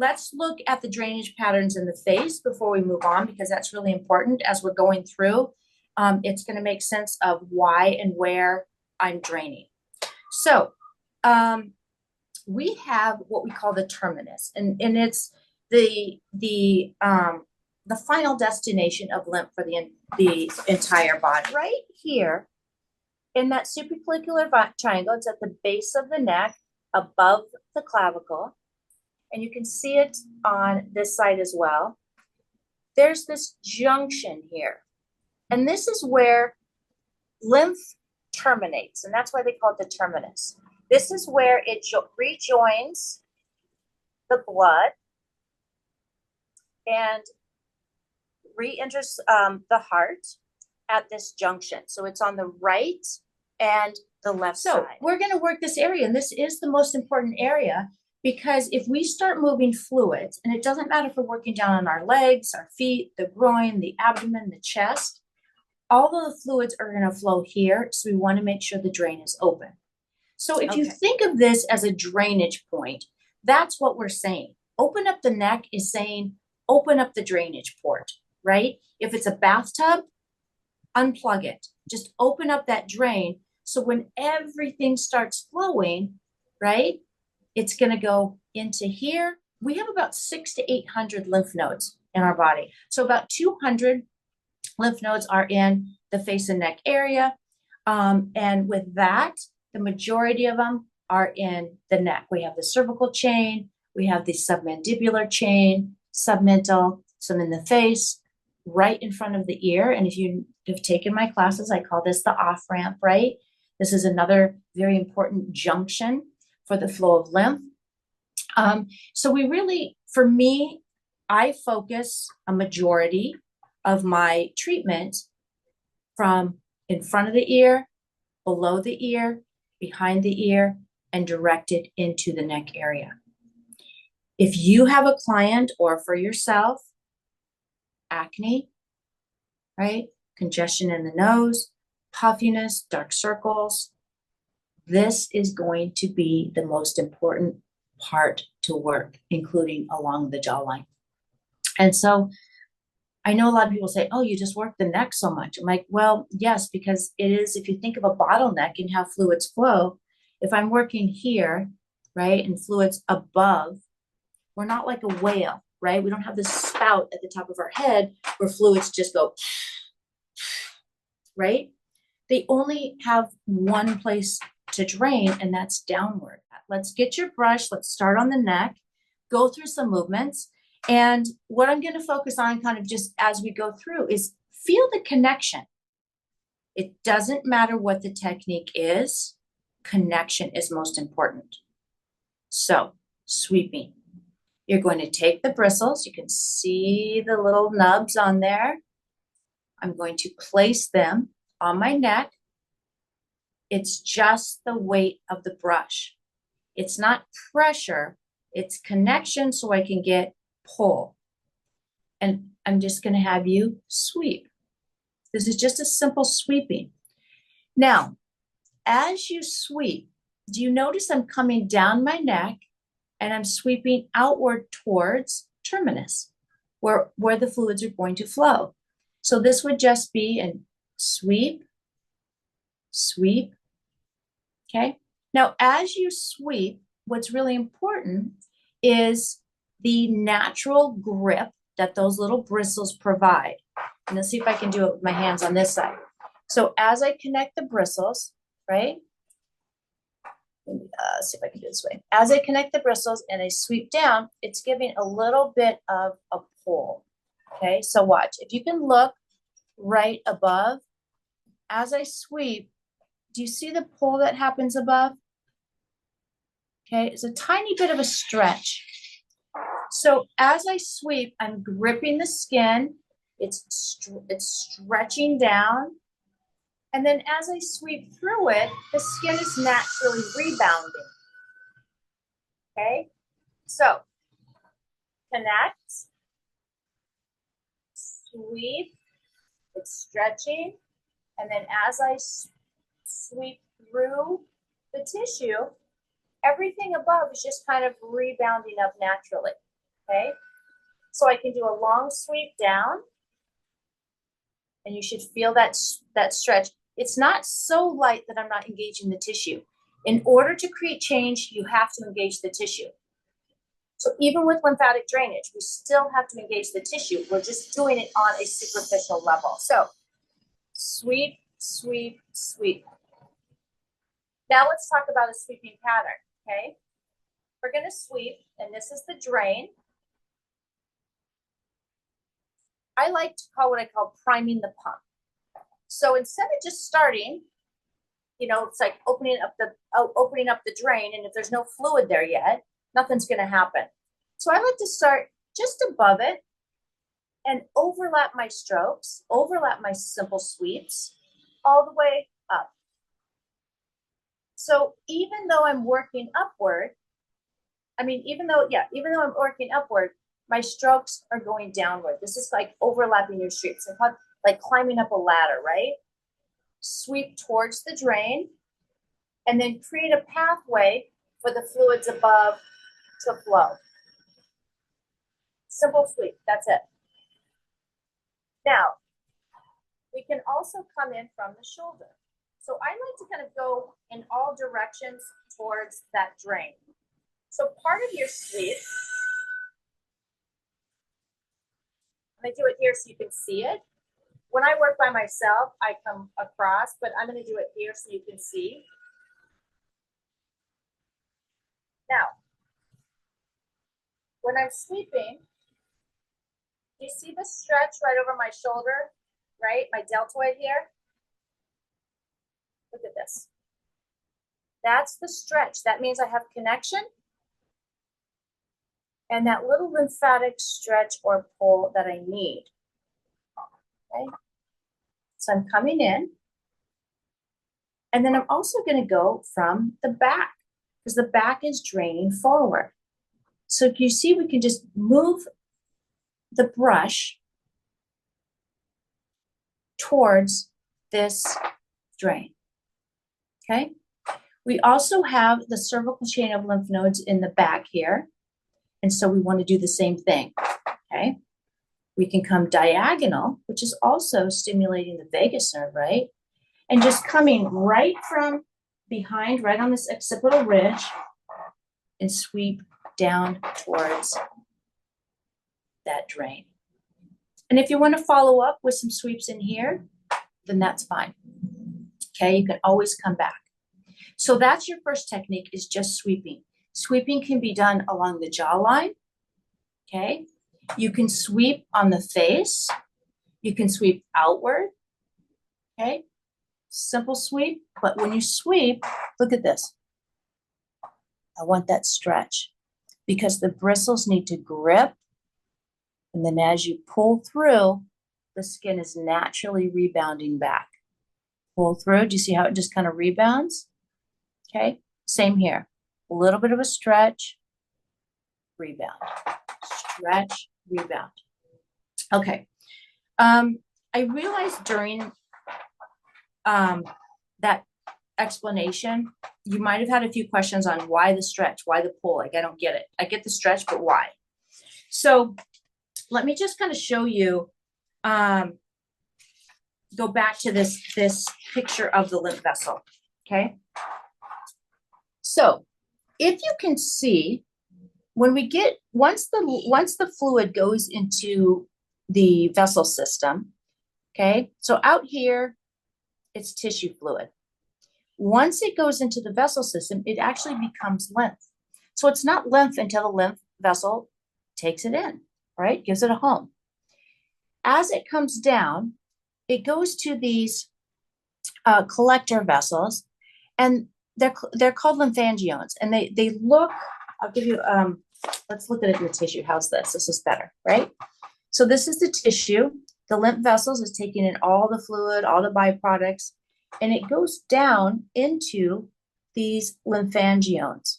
let's look at the drainage patterns in the face before we move on, because that's really important as we're going through. It's going to make sense of why and where I'm draining. So we have what we call the terminus, and it's the final destination of lymph for the entire body. Right here in that supraclavicular triangle, it's at the base of the neck above the clavicle, and you can see it on this side as well. There's this junction here, and this is where lymph terminates, and that's why they call it the terminus. This is where it rejoins the blood and re-enters the heart at this junction. So it's on the right and the left side. So we're going to work this area, and this is the most important area, because if we start moving fluids, and it doesn't matter if we're working down on our legs, our feet, the groin, the abdomen, the chest, all of the fluids are going to flow here. So we want to make sure the drain is open. So if you think of this as a drainage point, that's what we're saying. Open up the neck is saying, open up the drainage port, right? If it's a bathtub, unplug it. Just open up that drain. So when everything starts flowing, right, it's going to go into here. We have about 600 to 800 lymph nodes in our body. So about 200 lymph nodes are in the face and neck area. And with that, the majority of them are in the neck. We have the cervical chain, we have the submandibular chain, submental, some in the face, right in front of the ear. And if you have taken my classes, I call this the off-ramp, right? This is another very important junction for the flow of lymph. So we really, for me, I focus a majority of my treatment from in front of the ear, below the ear, behind the ear, and directed into the neck area. If you have a client or for yourself, acne, right? Congestion in the nose, puffiness, dark circles, this is going to be the most important part to work, including along the jawline. And so I know a lot of people say, oh, you just work the neck so much. I'm like, well, yes, because it is, if you think of a bottleneck and how fluids flow, if I'm working here, right, and fluids above, we're not like a whale, right? We don't have this spout at the top of our head where fluids just go, right? They only have one place to drain, and that's downward. Let's get your brush. Let's start on the neck, go through some movements. And what I'm going to focus on kind of just as we go through is feel the connection. It doesn't matter what the technique is. Connection is most important. So sweeping. You're going to take the bristles. You can see the little nubs on there. I'm going to place them on my neck. It's just the weight of the brush. It's not pressure. It's connection so I can get pull. And I'm just going to have you sweep. This is just a simple sweeping. Now, as you sweep, do you notice I'm coming down my neck and I'm sweeping outward towards terminus, where the fluids are going to flow. So this would just be a sweep, sweep, okay? Now, as you sweep, what's really important is the natural grip that those little bristles provide. And let's see if I can do it with my hands on this side. So as I connect the bristles, right? See if I can do it this way. As I connect the bristles and I sweep down, it's giving a little bit of a pull. Okay, so watch. If you can look right above, as I sweep, do you see the pull that happens above? Okay, it's a tiny bit of a stretch. So as I sweep, I'm gripping the skin. It's stretching down. And then as I sweep through it, the skin is naturally rebounding. Okay, so connect, sweep, it's stretching. And then as I sweep through the tissue, everything above is just kind of rebounding up naturally. okay? So I can do a long sweep down, and you should feel that stretch. It's not so light that I'm not engaging the tissue. In order to create change, you have to engage the tissue. So even with lymphatic drainage, we still have to engage the tissue. We're just doing it on a superficial level. So sweep, sweep, sweep. Now let's talk about a sweeping pattern, okay? We're gonna sweep, and this is the drain. I like to call what I call priming the pump. So instead of just starting, you know, it's like opening up the drain, and if there's no fluid there yet, nothing's gonna happen. So I like to start just above it and overlap my strokes, overlap my simple sweeps all the way up. So even though I'm working upward, even though I'm working upward, my strokes are going downward. This is like overlapping your streets. It's like climbing up a ladder, right? Sweep towards the drain, and then create a pathway for the fluids above to flow. Simple sweep, that's it. Now, we can also come in from the shoulder. So I like to kind of go in all directions towards that drain. So part of your sweep, I'm gonna do it here so you can see it. When I work by myself, I come across, but I'm gonna do it here so you can see. Now, when I'm sweeping, you see the stretch right over my shoulder, right? My deltoid here. Look at this. That's the stretch. That means I have connection and that little lymphatic stretch or pull that I need. Okay. So I'm coming in, and then I'm also going to go from the back because the back is draining forward. So you see, we can just move the brush towards this drain. Okay. We also have the cervical chain of lymph nodes in the back here. And so we want to do the same thing. Okay. We can come diagonal, which is also stimulating the vagus nerve, right? And just coming right from behind, right on this occipital ridge, and sweep down towards that drain. And if you want to follow up with some sweeps in here, then that's fine. Okay, you can always come back. So that's your first technique, is just sweeping. Sweeping can be done along the jawline. Okay, you can sweep on the face. You can sweep outward. Okay, simple sweep. But when you sweep, look at this. I want that stretch because the bristles need to grip. And then as you pull through, the skin is naturally rebounding back. Pull through. Do you see how it just kind of rebounds? Okay, same here. A little bit of a stretch, rebound. Stretch, rebound. Okay. I realized during that explanation, you might have had a few questions on why the stretch, why the pull. Like, I don't get it. I get the stretch, but why? So let me just kind of show you, go back to this picture of the lymph vessel, okay? So if you can see, when we get, once the fluid goes into the vessel system, okay? So out here, it's tissue fluid. Once it goes into the vessel system, it actually becomes lymph. So it's not lymph until the lymph vessel takes it in, right? Gives it a home. As it comes down, it goes to these collector vessels, and they're called lymphangiones, and they look, I'll give you, let's look at it in the tissue. How's this? This is better, right? So this is the tissue. The lymph vessels is taking in all the fluid, all the byproducts, and it goes down into these lymphangiones.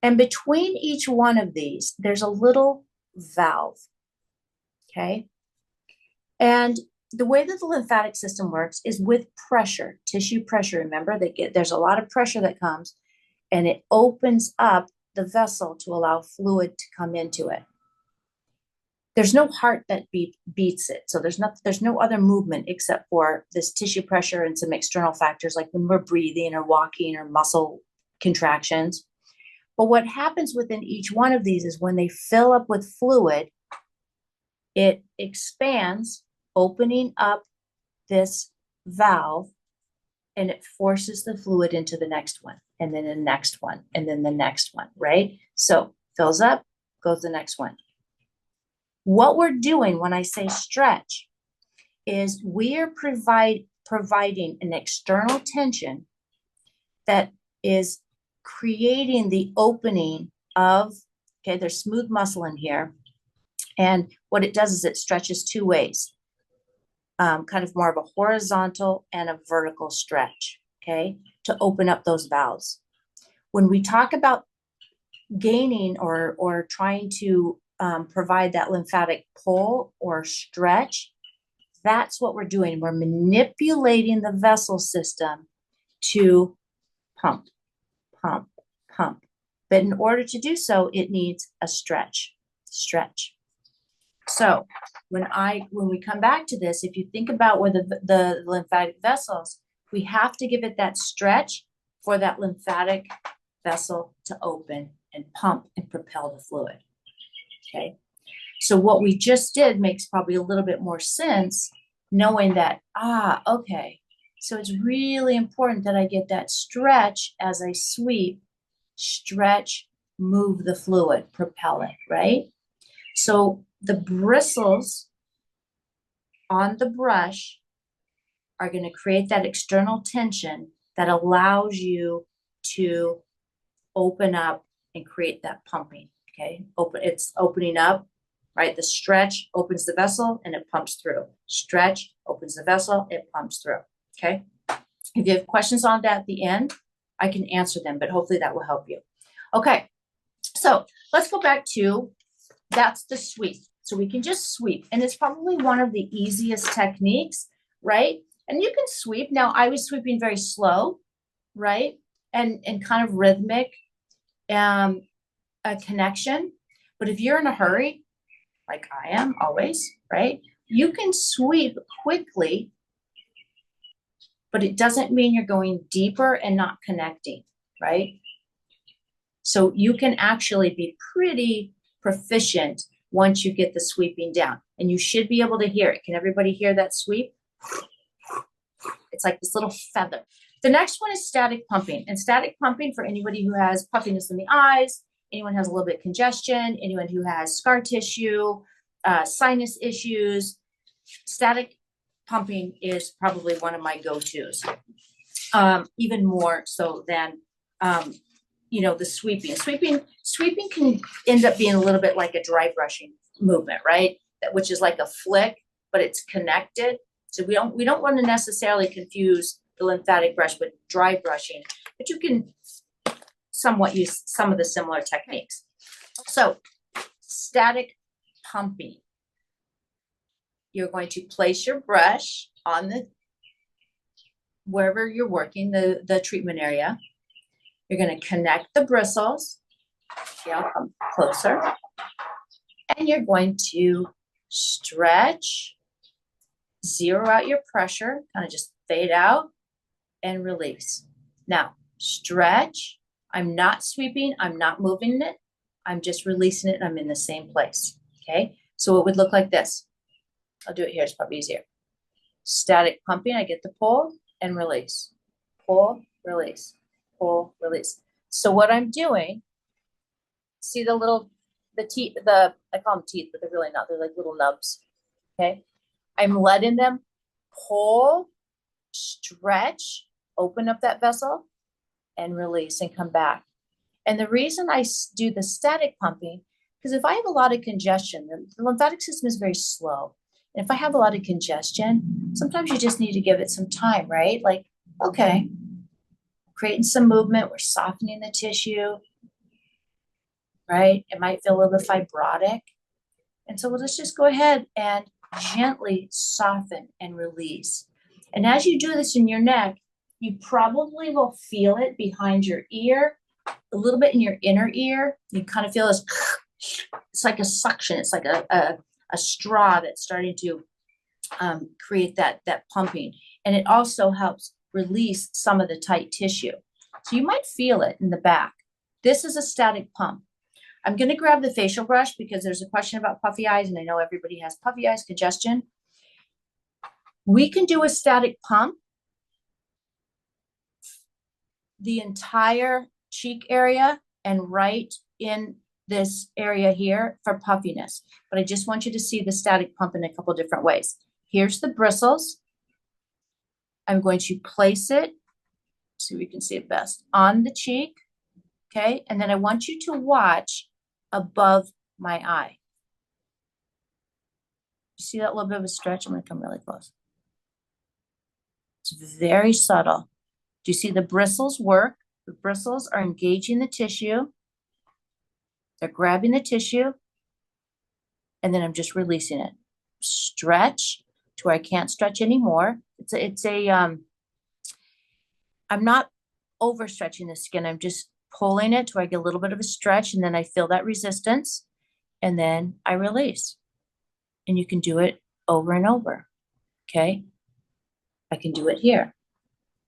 And between each one of these, there's a little valve, okay? And the way that the lymphatic system works is with pressure, tissue pressure. Remember, there's a lot of pressure that comes, and it opens up the vessel to allow fluid to come into it. there's no heart that beats it. So there's no other movement except for this tissue pressure and some external factors like when we're breathing or walking or muscle contractions. But what happens within each one of these is when they fill up with fluid, it expands, opening up this valve, and it forces the fluid into the next one, and then the next one, and then the next one, right? So fills up, goes the next one. What we're doing when I say stretch is we are providing an external tension that is creating the opening of, okay, there's smooth muscle in here. And what it does is it stretches two ways, kind of more of a horizontal and a vertical stretch, okay, to open up those valves. When we talk about gaining or trying to provide that lymphatic pull or stretch, that's what we're doing. We're manipulating the vessel system to pump, pump, pump. But in order to do so, it needs a stretch. So when we come back to this, if you think about where the lymphatic vessels, we have to give it that stretch for that lymphatic vessel to open and pump and propel the fluid. Okay. So what we just did makes probably a little bit more sense, knowing that, okay. So it's really important that I get that stretch as I sweep, stretch, move the fluid, propel it, right? So the bristles on the brush are going to create that external tension that allows you to open up and create that pumping, okay? It's opening up, right? The stretch opens the vessel and it pumps through. Stretch opens the vessel, it pumps through, okay? If you have questions on that at the end, I can answer them, but hopefully that will help you. Okay, so let's go back to, that's the sweep. So we can just sweep, and it's probably one of the easiest techniques, right? And you can sweep. Now, I was sweeping very slow, right? And kind of rhythmic, a connection. But if you're in a hurry, like I am always, right? You can sweep quickly, but it doesn't mean you're going deeper and not connecting, right? So you can actually be pretty proficient once you get the sweeping down, and you should be able to hear it. Can everybody hear that sweep? It's like this little feather. The next one is static pumping, and static pumping for anybody who has puffiness in the eyes, anyone who has a little bit of congestion, anyone who has scar tissue, sinus issues. Static pumping is probably one of my go-tos, even more so than the sweeping. Sweeping can end up being a little bit like a dry brushing movement, right? Which is like a flick, but it's connected. So we don't want to necessarily confuse the lymphatic brush with dry brushing, but you can somewhat use some of the similar techniques. So static pumping. You're going to place your brush on wherever you're working, the treatment area. You're going to connect the bristles. Okay, I'll come closer. And you're going to stretch, zero out your pressure, kind of just fade out and release. Now, stretch. I'm not sweeping. I'm not moving it. I'm just releasing it. I'm in the same place. Okay, so it would look like this. I'll do it here. It's probably easier. Static pumping. I get the pull and release. Pull, release. Pull, release. So what I'm doing, see the teeth, I call them teeth, but they're really not. They're like little nubs. Okay. I'm letting them pull, stretch, open up that vessel, and release and come back. And the reason I do the static pumping, because if I have a lot of congestion, the lymphatic system is very slow. And if I have a lot of congestion, sometimes you just need to give it some time, right? Like, okay, creating some movement, we're softening the tissue, right? It might feel a little bit fibrotic. And so let's just go ahead and gently soften and release. And as you do this in your neck, you probably will feel it behind your ear, a little bit in your inner ear. You kind of feel this, it's like a suction. It's like a a straw that's starting to create that pumping. And it also helps release some of the tight tissue. So you might feel it in the back. This is a static pump. I'm going to grab the facial brush because there's a question about puffy eyes, and I know everybody has puffy eyes, congestion. We can do a static pump the entire cheek area and right in this area here for puffiness. But I just want you to see the static pump in a couple different ways. Here's the bristles. I'm going to place it, so we can see it best, on the cheek, okay? And then I want you to watch above my eye. You see that little bit of a stretch? I'm gonna come really close. It's very subtle. Do you see the bristles work? The bristles are engaging the tissue. They're grabbing the tissue, and then I'm just releasing it. Stretch to where I can't stretch anymore. I'm not overstretching the skin. I'm just pulling it to where I get a little bit of a stretch, and then I feel that resistance, and then I release. And you can do it over and over, okay? I can do it here.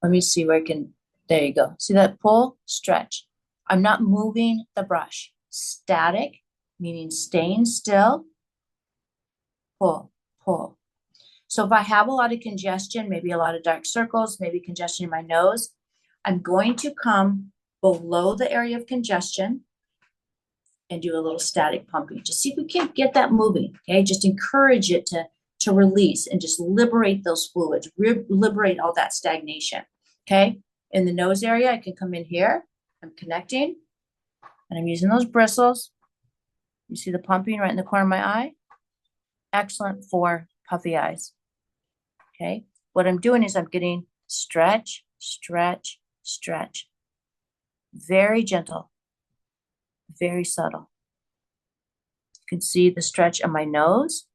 Let me see where I can, there you go. See that pull, stretch. I'm not moving the brush. Static, meaning staying still, pull, pull. So if I have a lot of congestion, maybe a lot of dark circles, maybe congestion in my nose, I'm going to come below the area of congestion and do a little static pumping. Just see if we can't get that moving, okay? Just encourage it to release and just liberate those fluids, liberate all that stagnation, okay? In the nose area, I can come in here, I'm connecting, and I'm using those bristles. You see the pumping right in the corner of my eye? Excellent for puffy eyes, okay? What I'm doing is I'm getting stretch, stretch, stretch. Very gentle, very subtle. You can see the stretch on my nose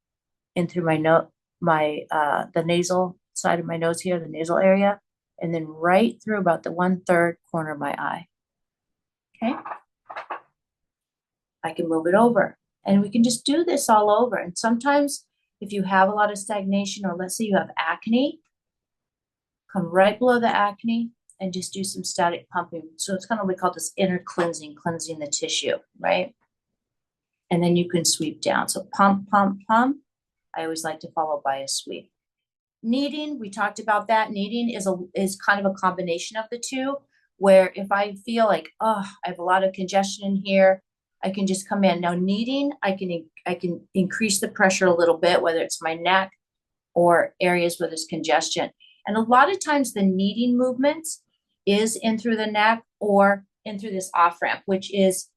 and through the nasal side of my nose here, the nasal area, and then right through about the 1/3 corner of my eye. Okay? I can move it over, and we can just do this all over. And sometimes if you have a lot of stagnation, or let's say you have acne, come right below the acne and just do some static pumping. So it's kind of, we call this inner cleansing, cleansing the tissue, right? And then you can sweep down. So pump, pump, pump. I always like to follow by a sweep. Kneading, we talked about that. Kneading is kind of a combination of the two, where if I feel like, oh, I have a lot of congestion in here, I can just come in. Now kneading, I can increase the pressure a little bit, whether it's my neck or areas where there's congestion. And a lot of times the kneading movements is in through the neck or in through this off ramp, which is,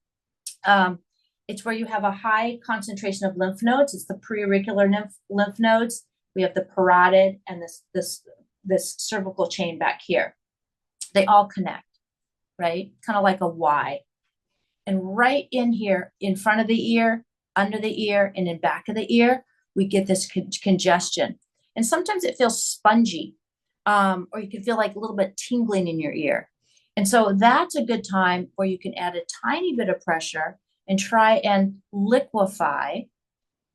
it's where you have a high concentration of lymph nodes. It's the preauricular lymph nodes. We have the parotid and this cervical chain back here. They all connect, right? Kind of like a Y. And right in here, in front of the ear, under the ear, and in back of the ear, we get this congestion. And sometimes it feels spongy, or you can feel like a little bit tingling in your ear. And so that's a good time where you can add a tiny bit of pressure and try and liquefy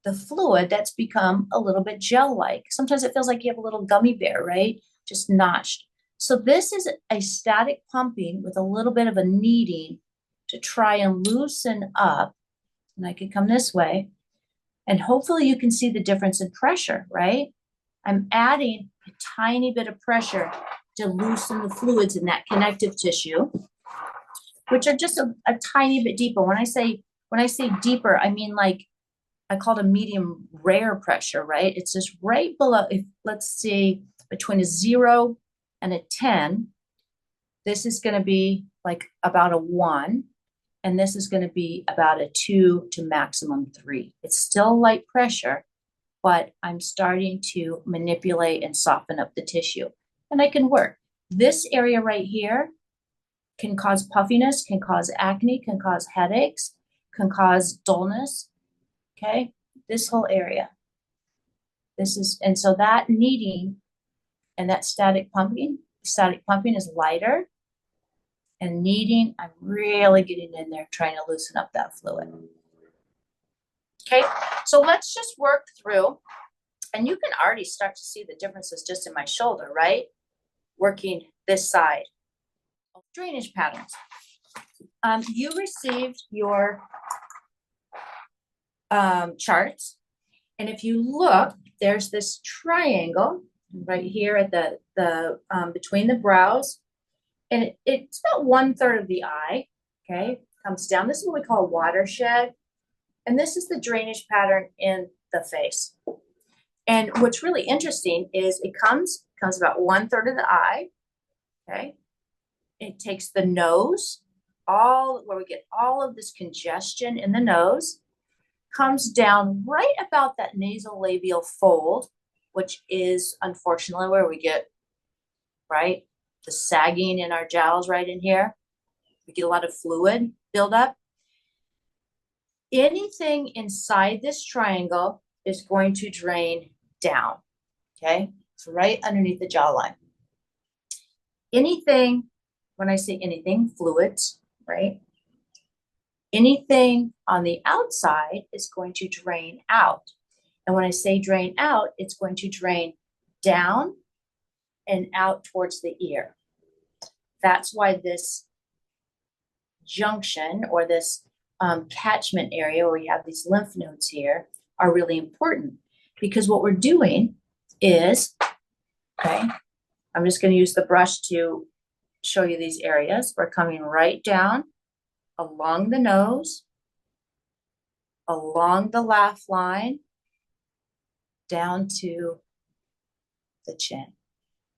the fluid that's become a little bit gel-like. Sometimes it feels like you have a little gummy bear, right? Just notched. So this is a static pumping with a little bit of a kneading to try and loosen up. And I can come this way, and hopefully you can see the difference in pressure, right? I'm adding a tiny bit of pressure to loosen the fluids in that connective tissue, which are just a tiny bit deeper. When I say deeper, I mean like, I call it a medium rare pressure, right? It's just right below, if let's see, between a 0 and a 10, this is gonna be like about a 1, and this is gonna be about a 2 to maximum 3. It's still light pressure, but I'm starting to manipulate and soften up the tissue, and I can work. This area right here can cause puffiness, can cause acne, can cause headaches, can cause dullness, okay? This whole area. And so that kneading and that static pumping is lighter, and kneading, I'm really getting in there trying to loosen up that fluid. Okay, so let's just work through, and you can already start to see the differences just in my shoulder, right? Working this side. Drainage patterns. You received your charts, and if you look, there's this triangle right here at the between the brows, and it's about 1/3 of the eye. Okay, comes down. This is what we call a watershed, and this is the drainage pattern in the face. And what's really interesting is it comes about 1/3 of the eye. Okay, it takes the nose, all where we get all of this congestion in the nose, comes down right about that nasolabial fold, which is unfortunately where we get, right, the sagging in our jowls right in here. We get a lot of fluid buildup. Anything inside this triangle is going to drain down, okay? So right underneath the jawline. Anything, when I say anything, fluids, right? Anything on the outside is going to drain out. And when I say drain out, it's going to drain down and out towards the ear. That's why this junction or this catchment area where we have these lymph nodes here are really important, because what we're doing is, okay, I'm just going to use the brush to show you these areas. We're coming right down along the nose, along the laugh line, down to the chin,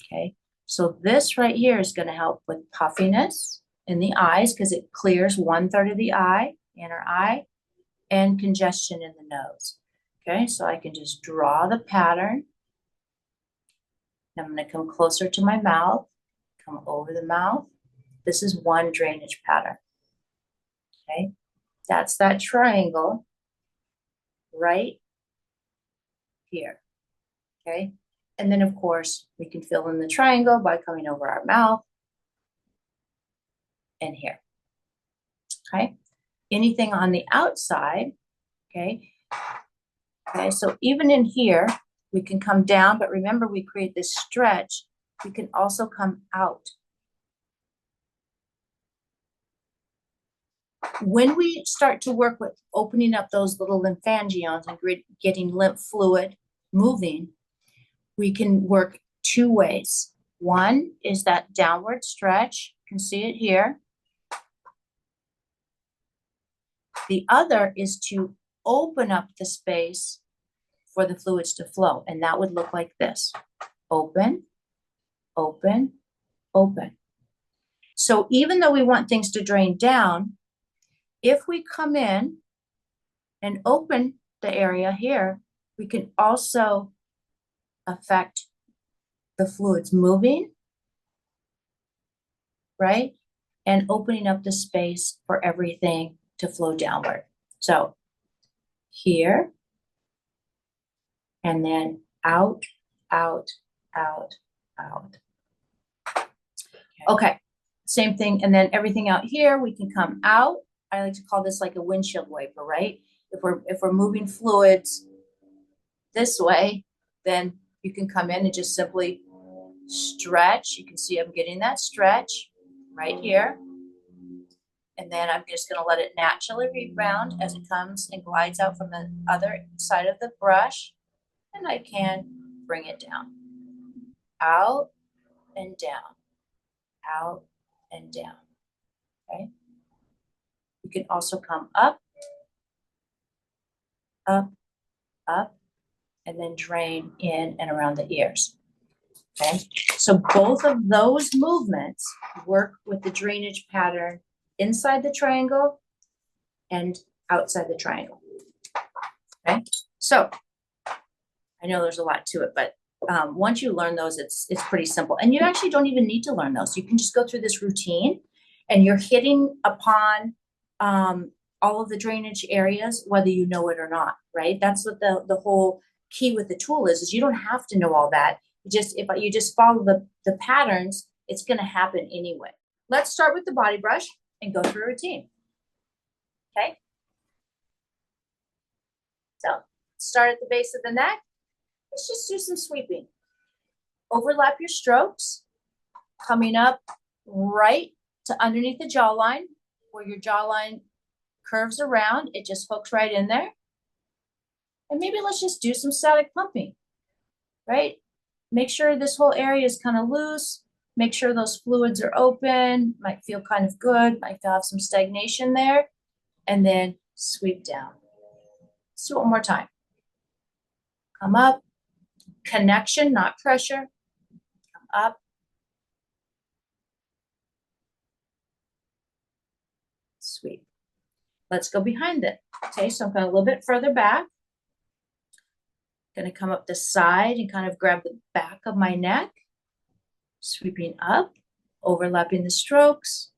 okay? So this right here is going to help with puffiness in the eyes because it clears 1/3 of the eye, inner eye, and congestion in the nose. Okay, so I can just draw the pattern. I'm going to come closer to my mouth, come over the mouth. This is one drainage pattern. Okay, that's that triangle right here. Okay, and then of course we can fill in the triangle by coming over our mouth and here. Okay, anything on the outside, okay, so even in here, we can come down, but remember we create this stretch. We can also come out. When we start to work with opening up those little lymphangiones and getting lymph fluid moving, we can work two ways. One is that downward stretch. You can see it here. The other is to open up the space for the fluids to flow, and that would look like this. Open, open, open. So even though we want things to drain down, if we come in and open the area here, we can also affect the fluids moving, right? And opening up the space for everything to flow downward. So here, and then out, out, out, out. Okay, same thing, and then everything out here, we can come out. I like to call this like a windshield wiper, right? If we're moving fluids this way, then you can come in and just simply stretch. You can see I'm getting that stretch right here. And then I'm just going to let it naturally rebound as it comes and glides out from the other side of the brush. And I can bring it down. Out and down. Out and down. Okay. You can also come up, up, up, and then drain in and around the ears. Okay. So both of those movements work with the drainage pattern inside the triangle and outside the triangle. Okay. So I know there's a lot to it, but once you learn those, it's pretty simple. And you actually don't even need to learn those. You can just go through this routine and you're hitting upon all of the drainage areas, whether you know it or not, right? That's what the whole key with the tool is you don't have to know all that. If you just follow the patterns, it's going to happen anyway. Let's start with the body brush and go through a routine. Okay. Start at the base of the neck. Let's just do some sweeping. Overlap your strokes, coming up right to underneath the jawline, where your jawline curves around. It just hooks right in there. And maybe let's just do some static pumping, right? Make sure this whole area is kind of loose. Make sure those fluids are open. Might feel kind of good. Might have some stagnation there. And then sweep down. Let's do it one more time. Come up. Connection, not pressure. Come up. Sweep. Let's go behind it. Okay, so I'm going a little bit further back. Going to come up the side and kind of grab the back of my neck. Sweeping up, overlapping the strokes.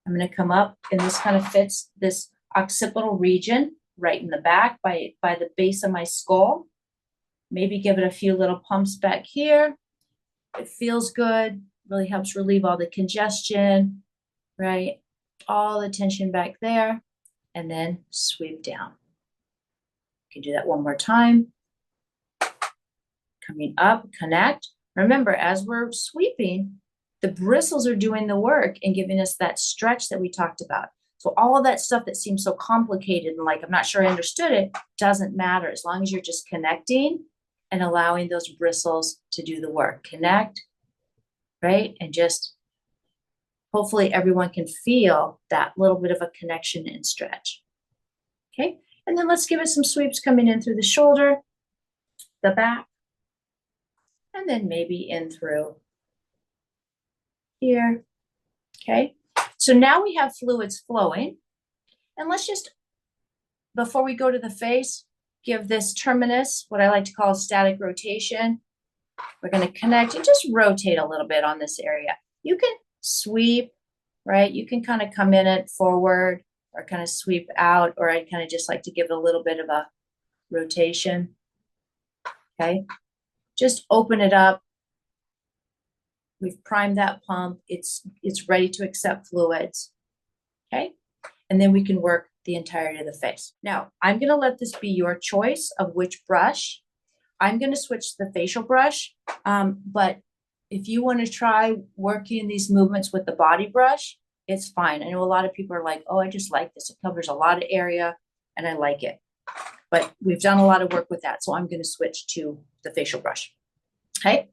I'm going to come up, and this kind of fits this occipital region right in the back by the base of my skull. Maybe give it a few little pumps back here. It feels good, really helps relieve all the congestion, right? All the tension back there, and then sweep down. You can do that one more time. Coming up, connect. Remember, as we're sweeping, the bristles are doing the work and giving us that stretch that we talked about. So all of that stuff that seems so complicated and like, I'm not sure I understood it, doesn't matter as long as you're just connecting and allowing those bristles to do the work. Connect, right? And just hopefully everyone can feel that little bit of a connection and stretch. Okay, and then let's give it some sweeps coming in through the shoulder, the back, and then maybe in through here. Okay, so now we have fluids flowing. And let's just, before we go to the face, give this terminus what I like to call static rotation. We're going to connect and just rotate a little bit on this area. You can sweep, right? You can kind of come in it forward or kind of sweep out, or I kind of just like to give it a little bit of a rotation. Okay, just open it up. We've primed that pump. It's ready to accept fluids. Okay, and then we can work the entirety of the face. Now, I'm going to let this be your choice of which brush. I'm going to switch to the facial brush, but if you want to try working these movements with the body brush, it's fine. I know a lot of people are like, oh, I just like this. It covers a lot of area and I like it. But we've done a lot of work with that, so I'm going to switch to the facial brush. Okay,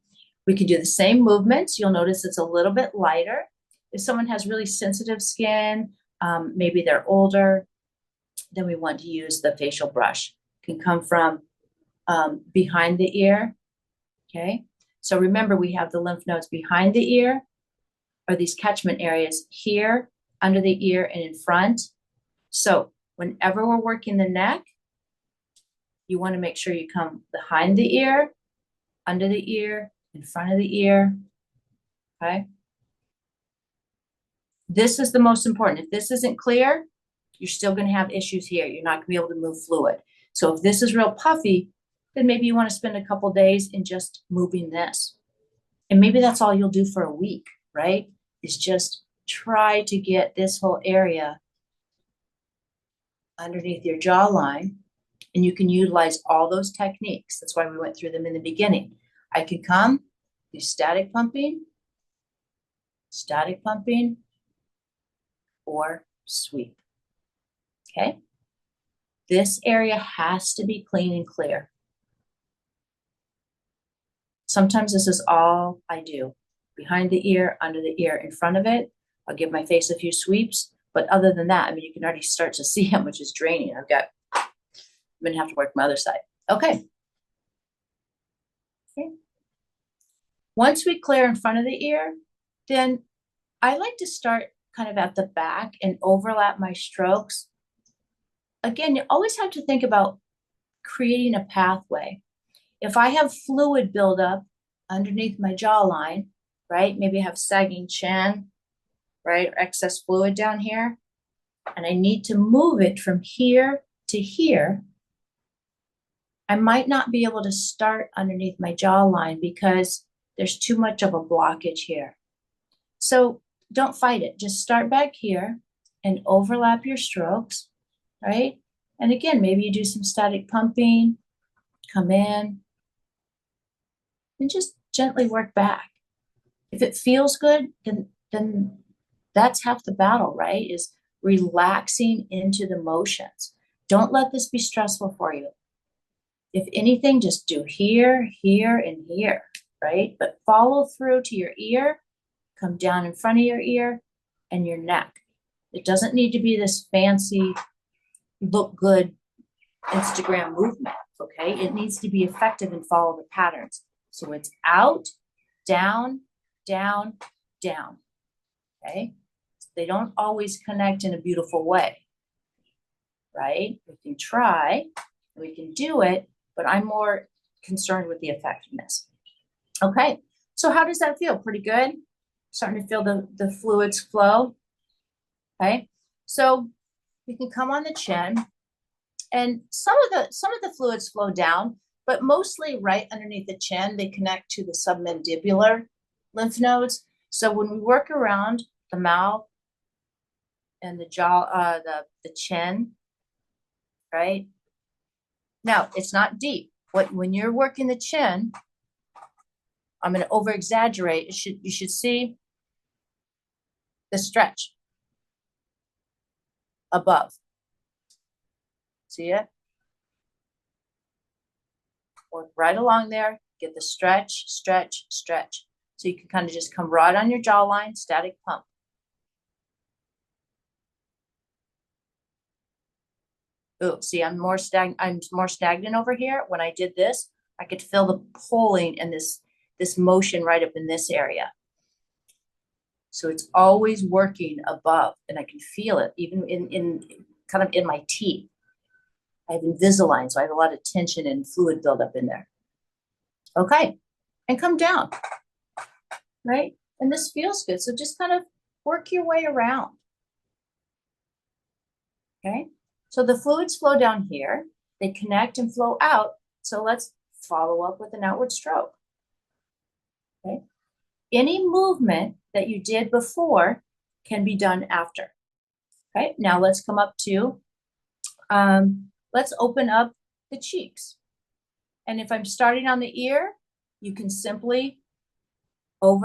we can do the same movements. You'll notice it's a little bit lighter. If someone has really sensitive skin, maybe they're older, then we want to use the facial brush. It can come from behind the ear. Okay, so remember we have the lymph nodes behind the ear, or these catchment areas here, under the ear, and in front. So whenever we're working the neck, you want to make sure you come behind the ear, under the ear, in front of the ear. Okay, this is the most important. If this isn't clear, you're still going to have issues here. You're not going to be able to move fluid. So if this is real puffy, then maybe you want to spend a couple days in just moving this. And maybe that's all you'll do for a week, right? Is just try to get this whole area underneath your jawline. And you can utilize all those techniques. That's why we went through them in the beginning. I can come, do static pumping, or sweep. Okay? This area has to be clean and clear. Sometimes this is all I do. Behind the ear, under the ear, in front of it. I'll give my face a few sweeps. But other than that, I mean, you can already start to see how much is draining. I'm going to have to work my other side. Okay. Okay. Once we clear in front of the ear, then I like to start kind of at the back and overlap my strokes. Again, you always have to think about creating a pathway. If I have fluid buildup underneath my jawline, right? Maybe I have sagging chin, right? Or excess fluid down here. And I need to move it from here to here. I might not be able to start underneath my jawline because there's too much of a blockage here. So don't fight it. Just start back here and overlap your strokes, right? And again, maybe you do some static pumping, come in, and just gently work back. If it feels good, then that's half the battle, right? Is relaxing into the motions. Don't let this be stressful for you. If anything, just do here, here, and here, right? But follow through to your ear, come down in front of your ear and your neck. It doesn't need to be this fancy, look good Instagram movement, okay? It needs to be effective and follow the patterns. So it's out, down, down, down, okay? They don't always connect in a beautiful way, right? We can try, we can do it, but I'm more concerned with the effectiveness. Okay, so how does that feel? Pretty good? Starting to feel the fluids flow, okay? So we can come on the chin, and some of the fluids flow down, but mostly right underneath the chin, they connect to the submandibular lymph nodes. So when we work around the mouth and the jaw, the chin, right? Now, it's not deep. When you're working the chin, I'm going to over exaggerate. You should see the stretch above. See it? Work right along there. Get the stretch, stretch, stretch. So you can kind of just come right on your jawline, static pump. Ooh, see, I'm more stagnant over here. When I did this, I could feel the pulling and this motion right up in this area. So it's always working above, and I can feel it even in kind of in my teeth. I have Invisalign, so I have a lot of tension and fluid buildup in there. Okay, and come down, right? And this feels good. So just kind of work your way around. Okay, so the fluids flow down here. They connect and flow out. So let's follow up with an outward stroke. Okay, any movement that you did before can be done after. Okay, now let's come up to, let's open up the cheeks. And if I'm starting on the ear, you can simply work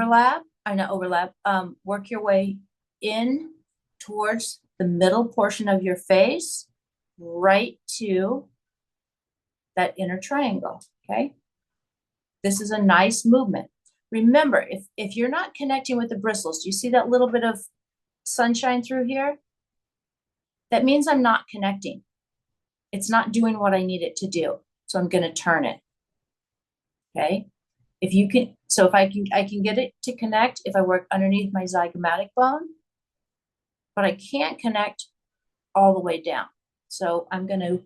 your way in towards the middle portion of your face, right to that inner triangle, okay? This is a nice movement. Remember, if you're not connecting with the bristles, do you see that little bit of sunshine through here? That means I'm not connecting. It's not doing what I need it to do. So I'm going to turn it. Okay. If you can, so if I can get it to connect if I work underneath my zygomatic bone, but I can't connect all the way down. So I'm going to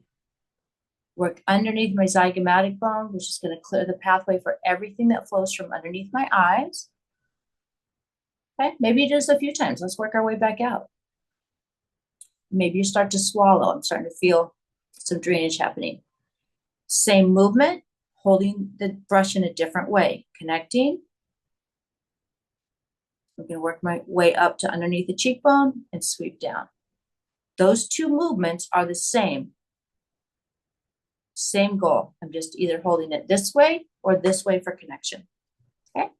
work underneath my zygomatic bone, which is going to clear the pathway for everything that flows from underneath my eyes. Okay, maybe just a few times. Let's work our way back out. Maybe you start to swallow. I'm starting to feel some drainage happening. Same movement, holding the brush in a different way, connecting. I'm going to work my way up to underneath the cheekbone and sweep down. Those two movements are the same. Same goal. I'm just either holding it this way or this way for connection. Okay.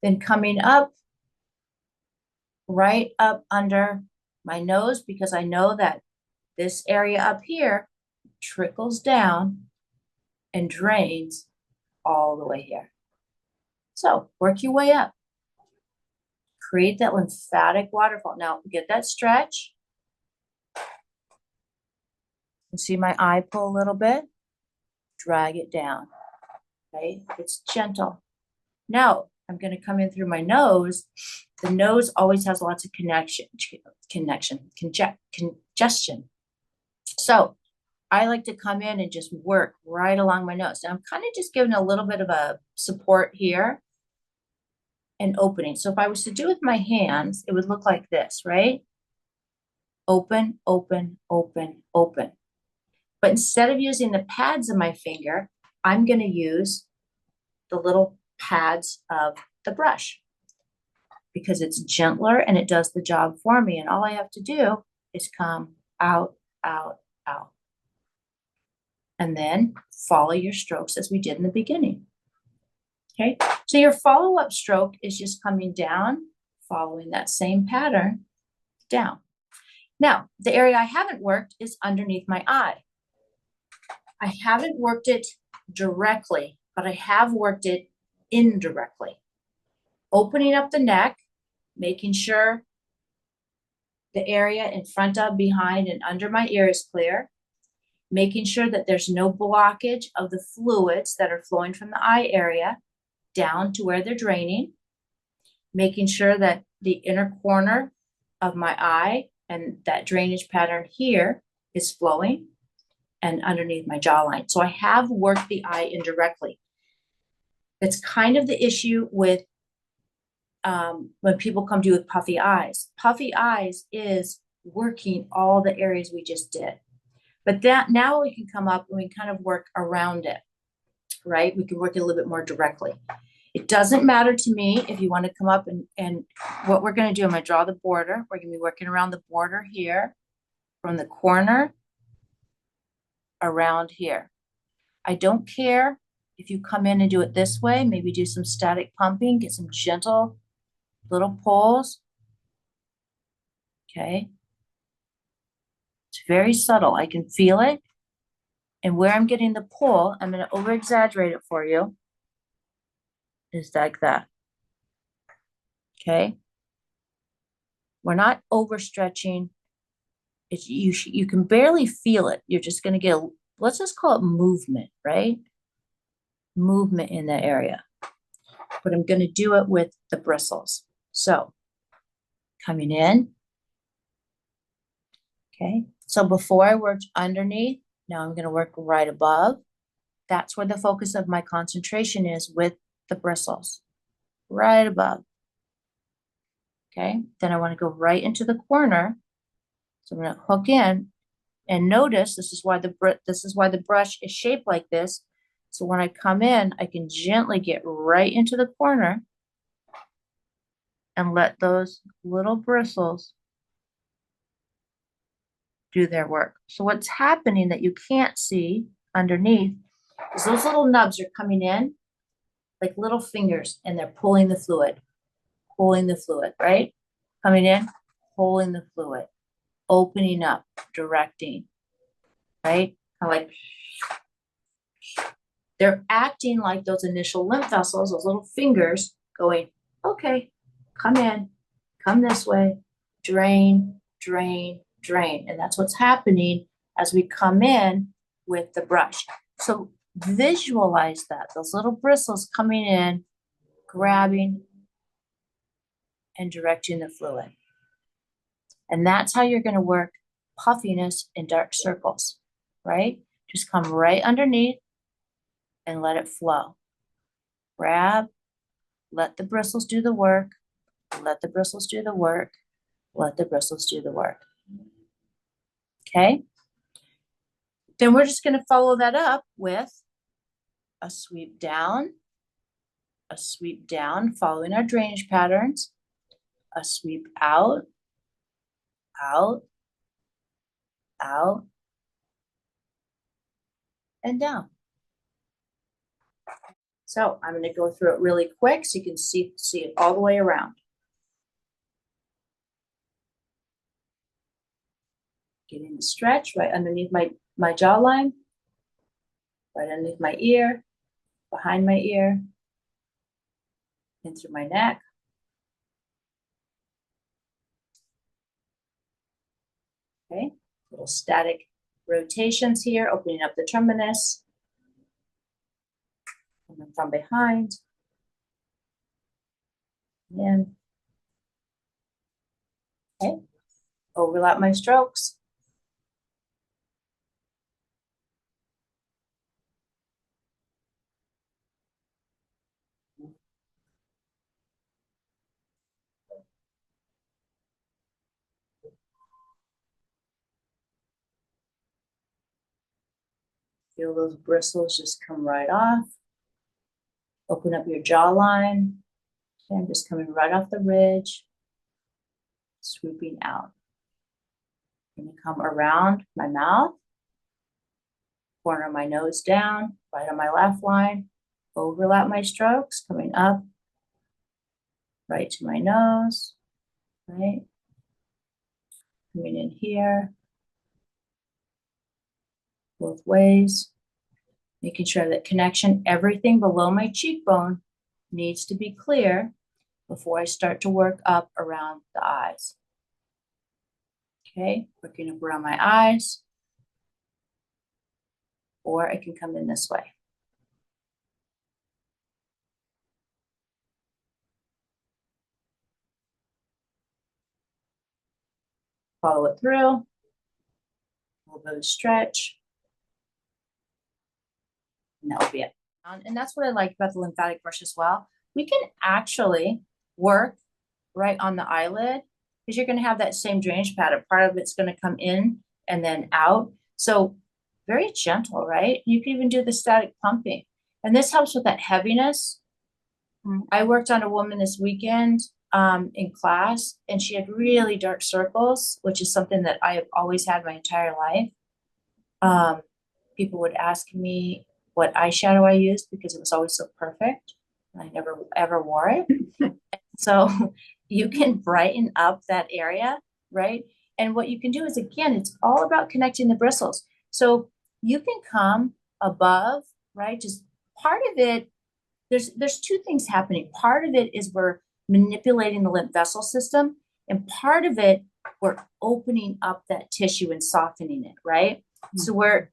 Then coming up, right up under my nose, because I know that this area up here trickles down and drains all the way here. So work your way up. Create that lymphatic waterfall. Now get that stretch. You see my eye pull a little bit. Drag it down. Okay, it's gentle. Now I'm going to come in through my nose. The nose always has lots of congestion. So I like to come in and just work right along my nose. Now I'm kind of just giving a little bit of a support here and opening. So if I was to do it with my hands, it would look like this, right? Open, open, open, open. But instead of using the pads of my finger, I'm going to use the little pads of the brush because it's gentler and it does the job for me. And all I have to do is come out, out, out. and then follow your strokes as we did in the beginning. Okay, so your follow-up stroke is just coming down, following that same pattern down. Now, the area I haven't worked is underneath my eye. I haven't worked it directly, but I have worked it indirectly. Opening up the neck, making sure the area in front of, behind, and under my ear is clear. Making sure that there's no blockage of the fluids that are flowing from the eye area down to where they're draining. Making sure that the inner corner of my eye and that drainage pattern here is flowing and underneath my jawline. So I have worked the eye indirectly. It's kind of the issue with when people come to you with puffy eyes. Puffy eyes is working all the areas we just did. But that now we can come up and we kind of work around it, right? We can work it a little bit more directly. It doesn't matter to me if you want to come up and what we're going to do, I'm going to draw the border. We're going to be working around the border here from the corner around here. I don't care if you come in and do it this way, maybe do some static pumping, get some gentle little pulls. Okay. It's very subtle. I can feel it. And where I'm getting the pull, I'm going to over exaggerate it for you, is like that. Okay. We're not overstretching. It's you can barely feel it. You're just going to get, let's just call it movement, right? Movement in that area. But I'm going to do it with the bristles. So coming in. Okay. So before I worked underneath, now I'm going to work right above. That's where the focus of my concentration is with the bristles. Right above. Okay. Then I want to go right into the corner. So I'm going to hook in and notice this is why the brush is shaped like this. So when I come in, I can gently get right into the corner and let those little bristles do their work. So what's happening that you can't see underneath is those little nubs are coming in like little fingers and they're pulling the fluid, right? Coming in, pulling the fluid, opening up, directing, right? Kind of like they're acting like those initial lymph vessels, those little fingers going, okay, come in, come this way, drain, drain, drain. And that's what's happening as we come in with the brush. So visualize that, those little bristles coming in, grabbing and directing the fluid. And that's how you're going to work puffiness in dark circles, right? Just come right underneath and let it flow. Grab, let the bristles do the work, let the bristles do the work, let the bristles do the work. Okay? Then we're just going to follow that up with a sweep down, following our drainage patterns, a sweep out, out, out, and down. So I'm going to go through it really quick so you can see it all the way around. Getting the stretch right underneath my jawline, right underneath my ear, behind my ear, in through my neck. Okay, little static rotations here, opening up the terminus. Coming from behind. In. Okay, overlap my strokes. Feel those bristles just come right off. Open up your jawline. And just coming right off the ridge. Swooping out. I'm going to come around my mouth. corner of my nose down, right on my left line, overlap my strokes, coming up, right to my nose, right? Coming in here, both ways, making sure that connection, everything below my cheekbone needs to be clear before I start to work up around the eyes. Okay, working up around my eyes, or I can come in this way. Follow it through, a little bit of stretch, and that will be it. And that's what I like about the lymphatic brush as well. We can actually work right on the eyelid because you're going to have that same drainage pattern. Part of it's going to come in and then out. So very gentle, right? You can even do the static pumping. And this helps with that heaviness. I worked on a woman this weekend in class, and she had really dark circles, which is something that I have always had my entire life. People would ask me what eyeshadow I used because it was always so perfect. I never ever wore it. So you can brighten up that area, right? And what you can do is, again, it's all about connecting the bristles. So you can come above, right? Just part of it, there's two things happening. Part of it is we're manipulating the lymph vessel system, and part of it, we're opening up that tissue and softening it, right? Mm-hmm. So we're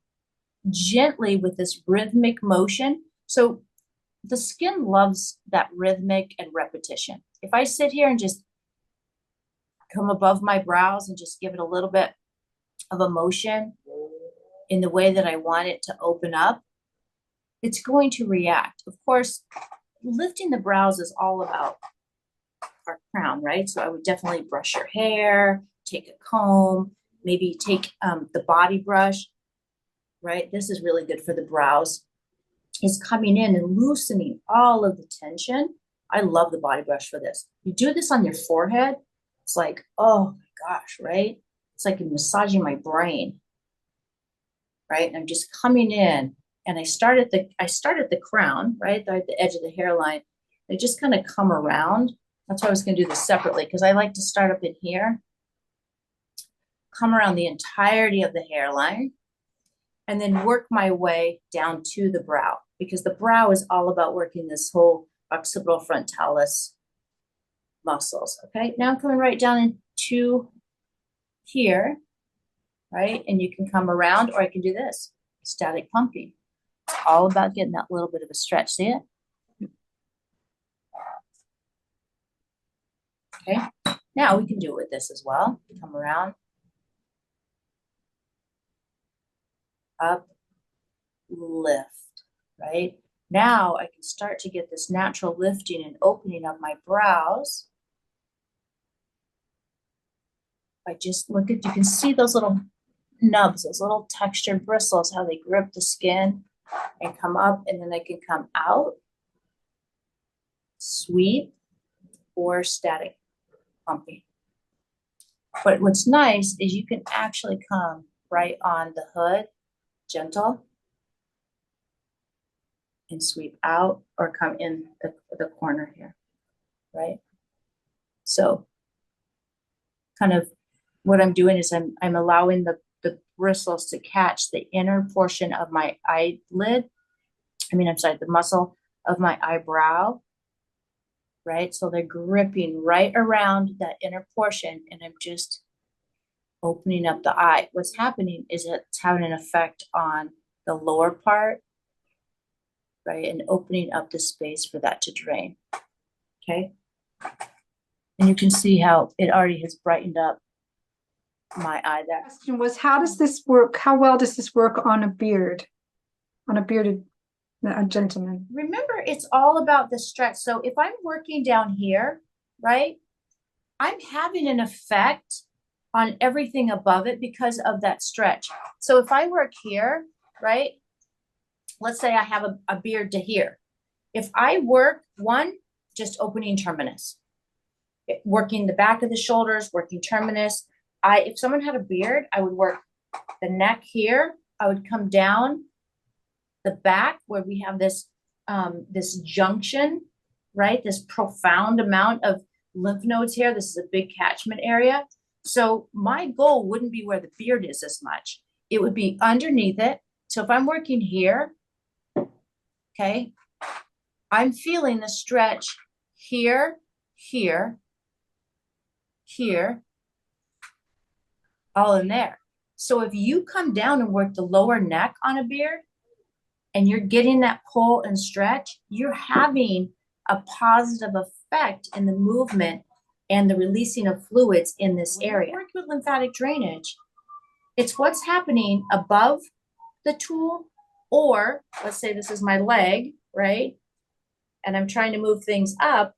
gently with this rhythmic motion. So the skin loves that rhythmic and repetition. If I sit here and just come above my brows and just give it a little bit of a motion in the way that I want it to open up, it's going to react. Of course, lifting the brows is all about our crown, right? So I would definitely brush your hair, take a comb, maybe take the body brush, right? This is really good for the brows. Is coming in and loosening all of the tension. I love the body brush for this. You do this on your forehead, it's like, oh my gosh, right? It's like you're massaging my brain, right? And I'm just coming in, and I start at the crown, right? At the edge of the hairline. I just kind of come around. That's why I was going to do this separately, because I like to start up in here, come around the entirety of the hairline, and then work my way down to the brow, because the brow is all about working this whole occipital frontalis muscles. Okay, now I'm coming right down into here, right? And you can come around, or I can do this, static pumping. It's all about getting that little bit of a stretch. See it? Okay, now we can do it with this as well. Come around, up, lift, right? Now I can start to get this natural lifting and opening of my brows. I just look at, you can see those little nubs, those little textured bristles, how they grip the skin and come up, and then they can come out, sweep, or static pumping. But what's nice is you can actually come right on the hood, gentle, and sweep out, or come in the corner here, right? So kind of what I'm doing is I'm allowing the bristles to catch the inner portion of my eyelid. The muscle of my eyebrow, right? So they're gripping right around that inner portion, and I'm just opening up the eye. What's happening is it's having an effect on the lower part, right? And opening up the space for that to drain, okay? And you can see how it already has brightened up my eye there. The question was, how does this work? How well does this work on a beard, on a bearded gentleman? Remember, it's all about the stretch. So if I'm working down here, right, I'm having an effect on everything above it because of that stretch. So if I work here, right, let's say I have a beard to here. If I work just opening terminus, working the back of the shoulders, working terminus. If someone had a beard, I would work the neck here. I would come down the back where we have this, this junction, right? This profound amount of lymph nodes here. This is a big catchment area. So my goal wouldn't be where the beard is as much. It would be underneath it. So if I'm working here, okay, I'm feeling the stretch here, here, here, all in there. So if you come down and work the lower neck on a beard and you're getting that pull and stretch, you're having a positive effect in the movement and the releasing of fluids in this area. Work with lymphatic drainage. It's what's happening above the tool, or let's say this is my leg, right? And I'm trying to move things up.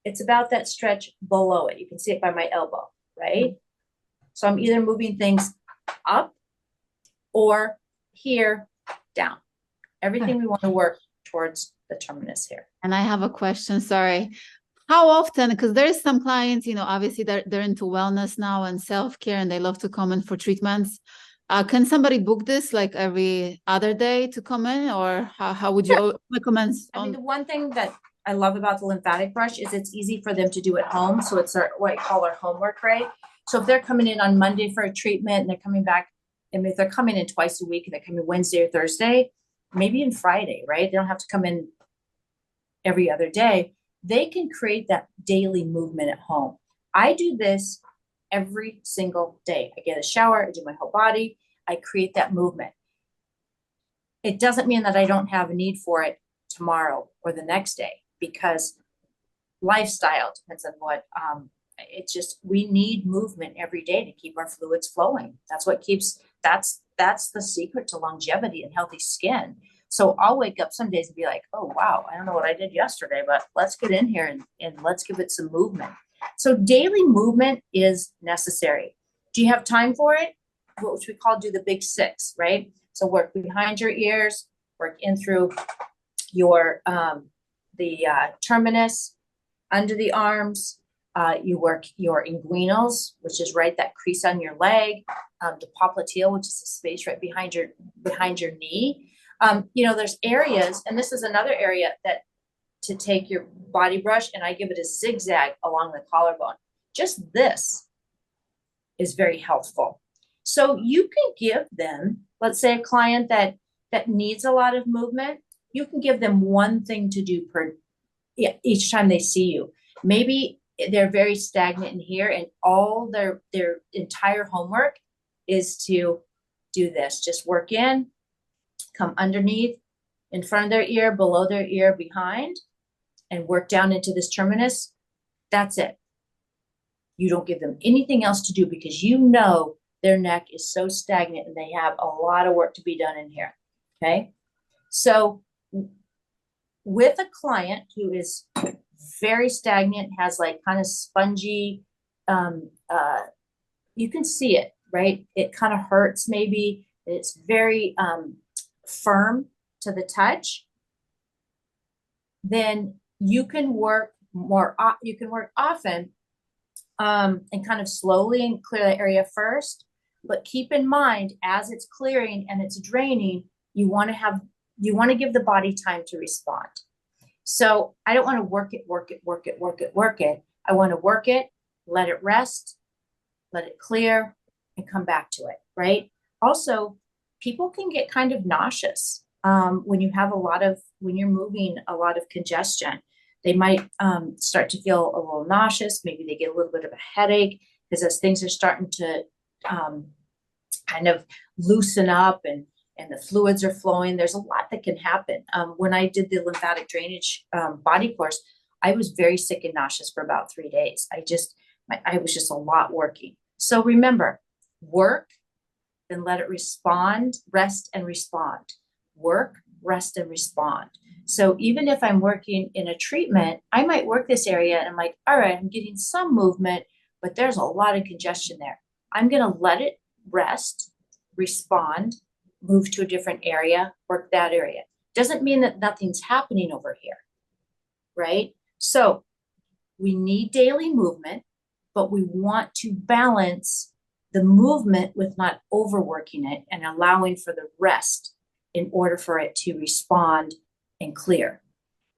It's about that stretch below it. You can see it by my elbow, right? So I'm either moving things up or here down. Everything we want to work towards the terminus here. And I have a question, sorry. How often, because there's some clients, you know, obviously they're into wellness now and self-care and they love to come in for treatments. Can somebody book this like every other day to come in, or how would you recommend? I mean, the one thing that I love about the lymphatic brush is it's easy for them to do at home. So it's what I call our homework, right? So if they're coming in on Monday for a treatment and they're coming back, and if they're coming in twice a week and they're coming Wednesday or Thursday, maybe even Friday, right? They don't have to come in every other day. They can create that daily movement at home. I do this every single day. I get a shower, I do my whole body, I create that movement. It doesn't mean that I don't have a need for it tomorrow or the next day, because lifestyle depends on what, it's just, we need movement every day to keep our fluids flowing. That's what keeps, that's the secret to longevity and healthy skin. So I'll wake up some days and be like, oh, wow, I don't know what I did yesterday, but let's get in here and let's give it some movement. So daily movement is necessary. Do you have time for it? What we call do the big six, right? So work behind your ears, work in through your, terminus, under the arms. You work your inguinals, which is right, that crease on your leg, the popliteal, which is the space right behind your knee. You know, there's areas, and this is another area that to take your body brush, and I give it a zigzag along the collarbone. Just this is very helpful. So you can give them, let's say a client that needs a lot of movement, you can give them one thing to do each time they see you. Maybe they're very stagnant in here and all their entire homework is to do this. Just work in, come underneath, in front of their ear, below their ear, behind, and work down into this terminus. That's it. You don't give them anything else to do because you know their neck is so stagnant and they have a lot of work to be done in here. Okay. So with a client who is very stagnant, has like kind of spongy, you can see it, right? It kind of hurts maybe. It's very firm to the touch. Then you can work often and kind of slowly and clear the area first. But keep in mind, as it's clearing and it's draining, you want to give the body time to respond. So I don't want to work it. I want to work it, let it rest, let it clear, and come back to it, right? Also, people can get kind of nauseous when you're moving a lot of congestion. They might start to feel a little nauseous. Maybe they get a little bit of a headache because as things are starting to kind of loosen up and the fluids are flowing, there's a lot that can happen. When I did the lymphatic drainage body course, I was very sick and nauseous for about 3 days. I was just a lot working. So remember, work, then let it respond, rest and respond. Work, rest and respond. So even if I'm working in a treatment, I might work this area and I'm like, all right, I'm getting some movement, but there's a lot of congestion there. I'm going to let it rest, respond, move to a different area, work that area. Doesn't mean that nothing's happening over here, right? So we need daily movement, but we want to balance the movement with not overworking it and allowing for the rest in order for it to respond and clear.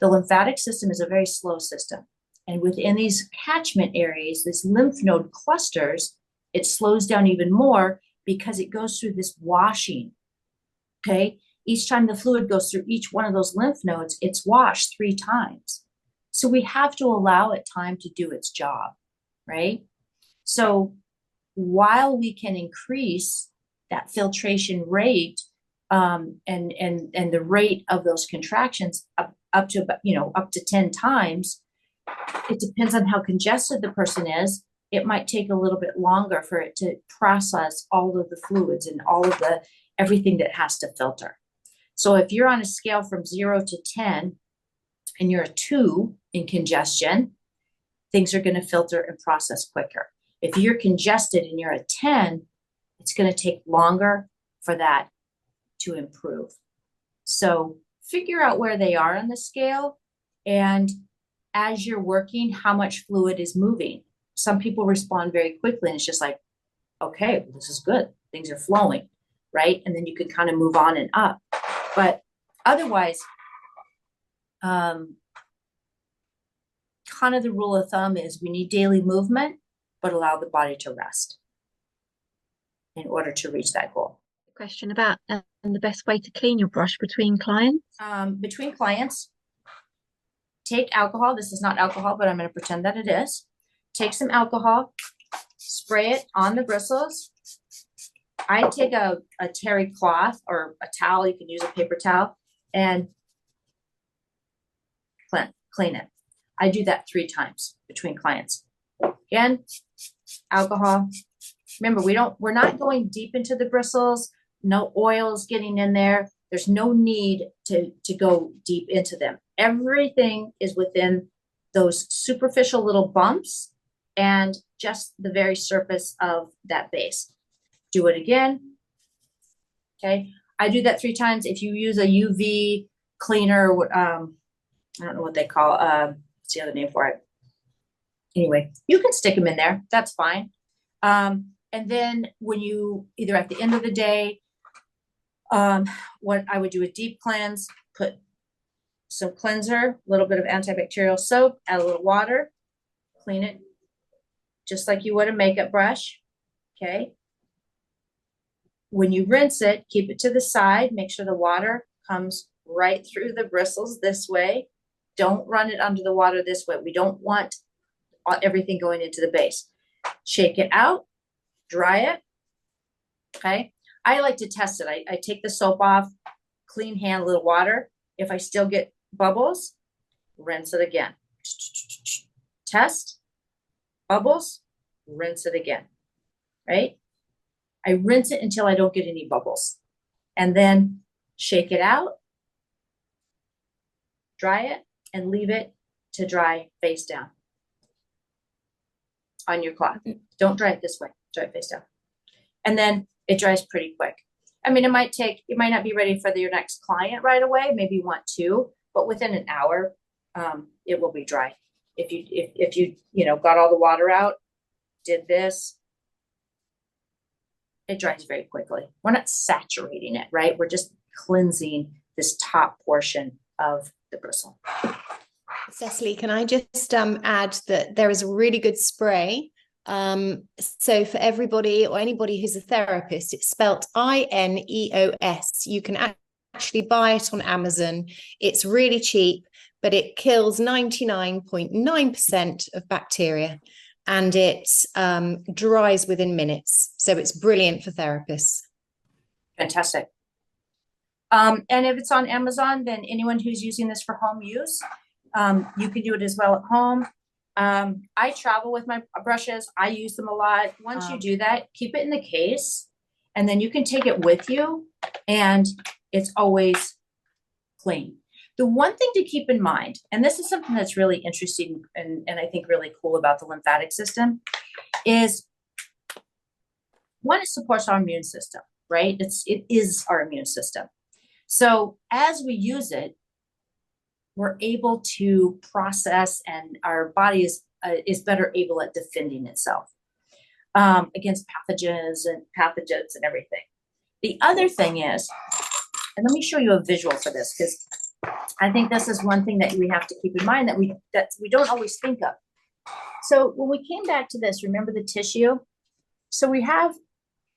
The lymphatic system is a very slow system. And within these catchment areas, these lymph node clusters, it slows down even more because it goes through this washing, okay? Each time the fluid goes through each one of those lymph nodes, it's washed 3 times. So we have to allow it time to do its job, right? So while we can increase that filtration rate and the rate of those contractions up to 10 times, it depends on how congested the person is. It might take a little bit longer for it to process all of the fluids and all of the everything that has to filter. So if you're on a scale from 0 to 10 and you're a 2 in congestion, things are going to filter and process quicker. If you're congested and you're a 10, it's going to take longer for that to improve. So figure out where they are on the scale, and as you're working, how much fluid is moving. Some people respond very quickly and it's just like, okay, this is good. Things are flowing, right? And then you can kind of move on and up. But otherwise, kind of the rule of thumb is we need daily movement, but allow the body to rest in order to reach that goal. Question about the best way to clean your brush between clients? Between clients, take alcohol. This is not alcohol, but I'm going to pretend that it is. Take some alcohol, spray it on the bristles. I take a terry cloth or a towel, you can use a paper towel, and clean it. I do that 3 times between clients. Again, alcohol. Remember, we're not going deep into the bristles, no oils getting in there. There's no need to go deep into them. Everything is within those superficial little bumps and just the very surface of that base. Do it again. Okay. I do that 3 times. If you use a UV cleaner, I don't know what they call, what's the other name for it? Anyway, you can stick them in there. That's fine. And then when you, either at the end of the day, what I would do a deep cleanse, put some cleanser, a little bit of antibacterial soap, add a little water, clean it just like you would a makeup brush. Okay. When you rinse it, keep it to the side. Make sure the water comes right through the bristles this way. Don't run it under the water this way. We don't want everything going into the base. Shake it out, dry it. Okay. I like to test it. I take the soap off, clean hand, a little water. If I still get bubbles, rinse it again. Test, bubbles, rinse it again, right? I rinse it until I don't get any bubbles. And then shake it out, dry it, and leave it to dry face down on your cloth. Don't dry it this way, dry it face down. And then it dries pretty quick. I mean, it might not be ready for your next client right away. Maybe you want 2, but within an hour, it will be dry. If you got all the water out, did this, it dries very quickly. We're not saturating it, right? We're just cleansing this top portion of the bristle. Cecily, can I just add that there is a really good spray. So for everybody or anybody who's a therapist, it's spelt INEOS. You can actually buy it on Amazon. It's really cheap, but it kills 99.9% of bacteria, and it dries within minutes. So it's brilliant for therapists. Fantastic. And if it's on Amazon, then anyone who's using this for home use, you can do it as well at home. I travel with my brushes. I use them a lot. Once you do that, keep it in the case, and then you can take it with you, and it's always clean. The one thing to keep in mind, and this is something that's really interesting and I think really cool about the lymphatic system, is one, it supports our immune system, right? It is our immune system. So as we use it, we're able to process, and our body is better able at defending itself against pathogens and everything. The other thing is And let me show you a visual for this, because I think this is one thing that we have to keep in mind that we don't always think of. So when we came back to this, remember the tissue? So we have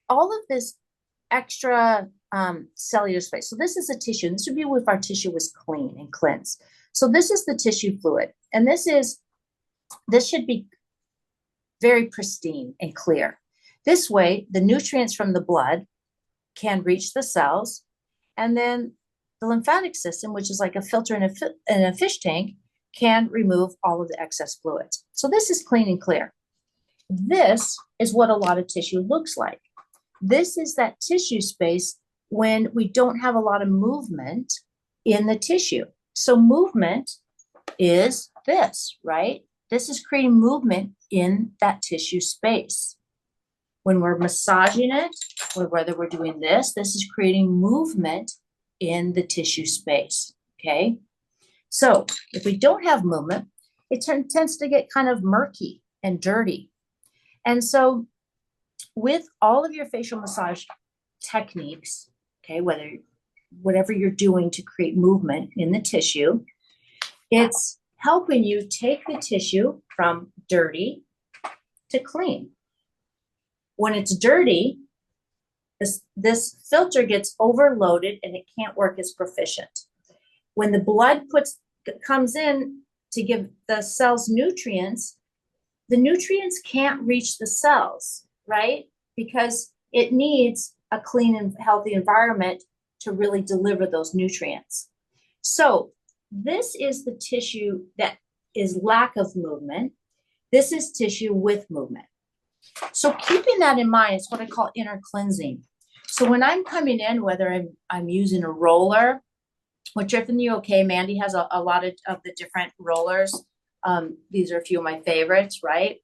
all of this extra cellular space. So this is a tissue, and this would be if our tissue was clean and cleansed. So this is the tissue fluid, and this should be very pristine and clear. This way, the nutrients from the blood can reach the cells, and then the lymphatic system, which is like a filter in a fish tank, can remove all of the excess fluids. So this is clean and clear. This is what a lot of tissue looks like. This is that tissue space when we don't have a lot of movement in the tissue. So movement is this, right? This is creating movement in that tissue space. When we're massaging it, or whether we're doing this is creating movement in the tissue space, okay? So if we don't have movement, it tends to get kind of murky and dirty. And so with all of your facial massage techniques, okay, whatever you're doing to create movement in the tissue, it's helping you take the tissue from dirty to clean. When it's dirty, this filter gets overloaded and it can't work as proficient. When the blood comes in to give the cells nutrients, the nutrients can't reach the cells, right? Because it needs a clean and healthy environment to really deliver those nutrients. So this is the tissue that is lack of movement. This is tissue with movement. So keeping that in mind is what I call inner cleansing. So when I'm coming in, whether I'm using a roller, which if in the UK, Mandy has a lot of the different rollers. These are a few of my favorites, right?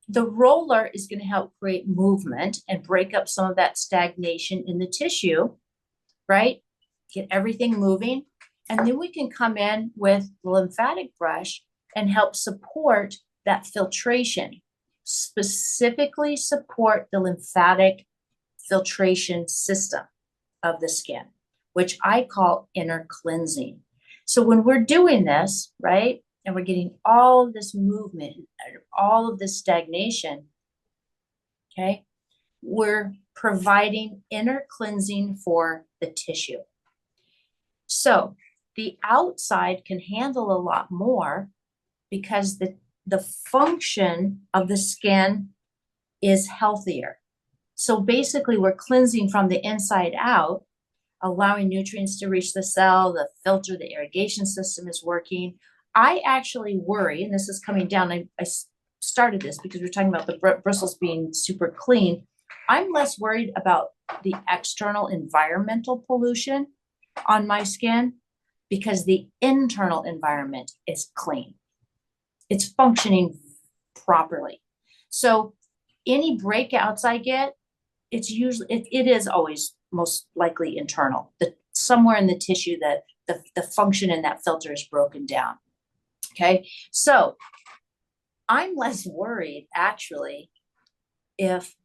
The roller is going to help create movement and break up some of that stagnation in the tissue, right? Get everything moving. And then we can come in with the lymphatic brush and help support that filtration, specifically support the lymphatic filtration system of the skin, which I call inner cleansing. So when we're doing this, right, and we're getting all of this movement, all of this stagnation, okay, we're providing inner cleansing for the tissue. So the outside can handle a lot more because the function of the skin is healthier. So basically we're cleansing from the inside out, allowing nutrients to reach the cell, the filter, the irrigation system is working. I actually worry, and this is coming down, I started this because we're talking about the bristles being super clean. I'm less worried about the external environmental pollution on my skin because the internal environment is clean. It's functioning properly. So any breakouts I get, it's usually, it is always most likely internal. Somewhere in the tissue that the function in that filter is broken down. Okay, so I'm less worried actually if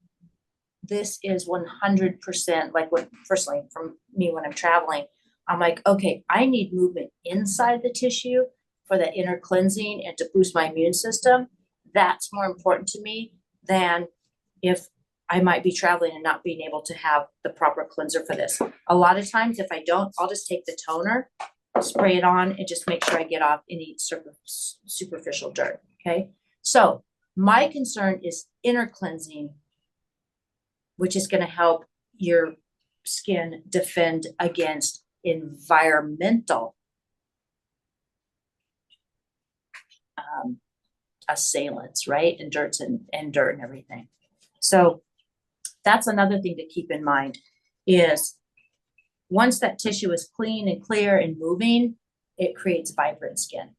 this is 100%, like what personally from me when I'm traveling, I'm like, okay, I need movement inside the tissue for that inner cleansing and to boost my immune system. That's more important to me than if I might be traveling and not being able to have the proper cleanser for this. A lot of times if I don't, I'll just take the toner, spray it on, and just make sure I get off any sort of superficial dirt, okay? So my concern is inner cleansing, which is gonna help your skin defend against environmental assailants, right? And dirt and everything. So that's another thing to keep in mind is once that tissue is clean and clear and moving, it creates vibrant skin.